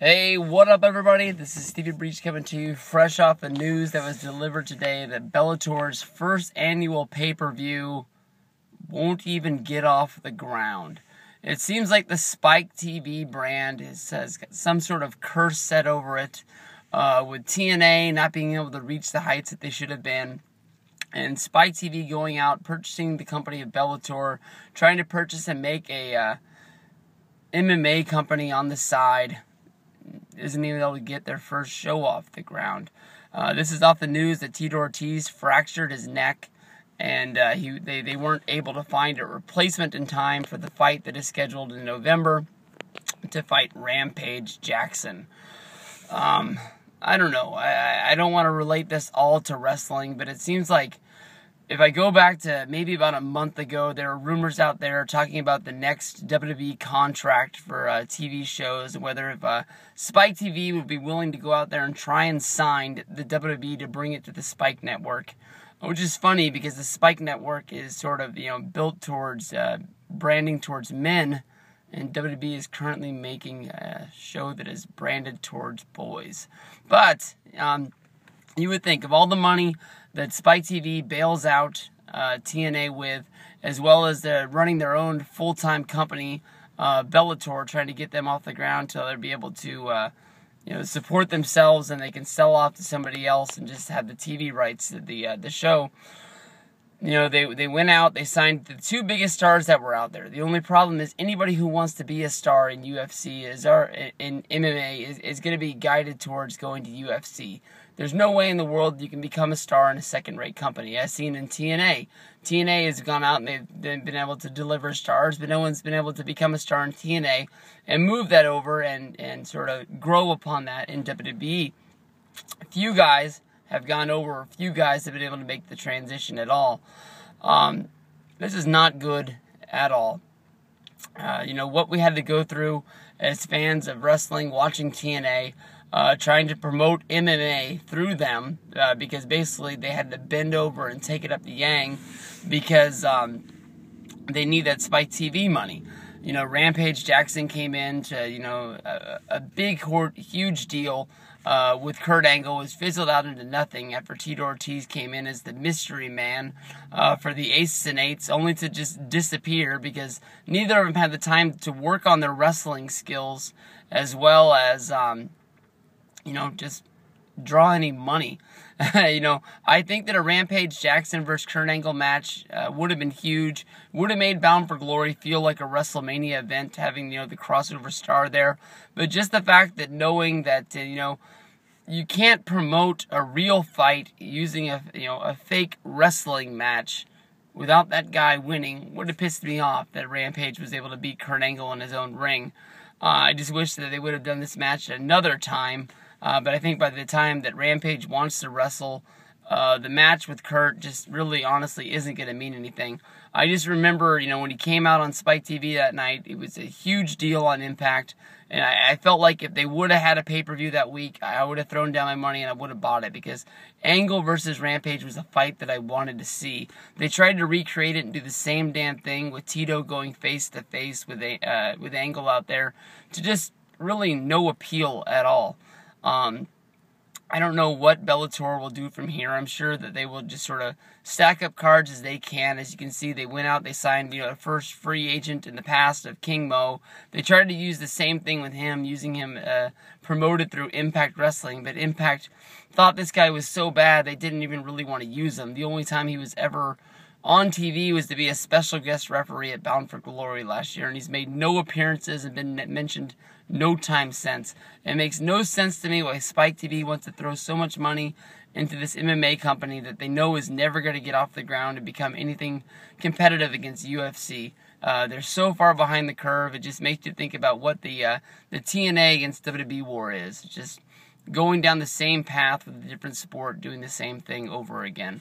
Hey, what up everybody? This is Stevie Breach coming to you fresh off the news that was delivered today that Bellator's first annual pay-per-view won't even get off the ground. It seems like the Spike TV brand has got some sort of curse set over it, with TNA not being able to reach the heights that they should have been, and Spike TV going out, purchasing the company of Bellator, trying to purchase and make a MMA company on the side. Isn't even able to get their first show off the ground. This is off the news that Tito Ortiz fractured his neck, and they weren't able to find a replacement in time for the fight that is scheduled in November to fight Rampage Jackson. I don't know. I don't want to relate this all to wrestling, but it seems like if I go back to maybe about a month ago, there are rumors out there talking about the next WWE contract for TV shows, whether if Spike TV would be willing to go out there and try and sign the WWE to bring it to the Spike Network, which is funny because the Spike Network is sort of built towards branding towards men, and WWE is currently making a show that is branded towards boys. But you would think of all the money that Spike TV bails out TNA with, as well as they're running their own full-time company, Bellator, trying to get them off the ground till they'll be able to support themselves and they can sell off to somebody else and just have the TV rights to the show. They went out, they signed the two biggest stars that were out there. The only problem is anybody who wants to be a star in UFC in MMA is going to be guided towards going to UFC. There's no way in the world you can become a star in a second-rate company, as seen in TNA. TNA has gone out and they've been able to deliver stars, but no one's been able to become a star in TNA and move that over and sort of grow upon that in WWE. A few guys have gone over, a few guys have been able to make the transition at all. This is not good at all. What we had to go through as fans of wrestling, watching TNA, trying to promote MMA through them, because basically they had to bend over and take it up the yang because they need that Spike TV money. Rampage Jackson came in to, a big, huge deal with Kurt Angle, was fizzled out into nothing after Tito Ortiz came in as the mystery man for the Aces and Eights, only to just disappear because neither of them had the time to work on their wrestling skills as well as just draw any money. I think that a Rampage Jackson versus Kurt Angle match would have been huge. Would have made Bound for Glory feel like a WrestleMania event, having, the crossover star there. But just the fact that knowing that, you can't promote a real fight using a fake wrestling match without that guy winning would have pissed me off that Rampage was able to beat Kurt Angle in his own ring. I just wish that they would have done this match at another time. But I think by the time that Rampage wants to wrestle, the match with Kurt just really, honestly, isn't going to mean anything. I just remember, when he came out on Spike TV that night, it was a huge deal on Impact. And I felt like if they would have had a pay-per-view that week, I would have thrown down my money and I would have bought it, because Angle versus Rampage was a fight that I wanted to see. They tried to recreate it and do the same damn thing with Tito going face-to-face with Angle out there to just really no appeal at all. I don't know what Bellator will do from here. I'm sure that they will just sort of stack up cards as they can. As you can see, they went out, they signed, the first free agent in the past of King Mo. They tried to use the same thing with him, using him promoted through Impact Wrestling, but Impact thought this guy was so bad they didn't even really want to use him. The only time he was ever on TV was to be a special guest referee at Bound for Glory last year, and he's made no appearances and been mentioned no time since. It makes no sense to me why Spike TV wants to throw so much money into this MMA company that they know is never going to get off the ground and become anything competitive against UFC. They're so far behind the curve, it just makes you think about what the TNA against WWE war is. It's just going down the same path with a different sport, doing the same thing over again.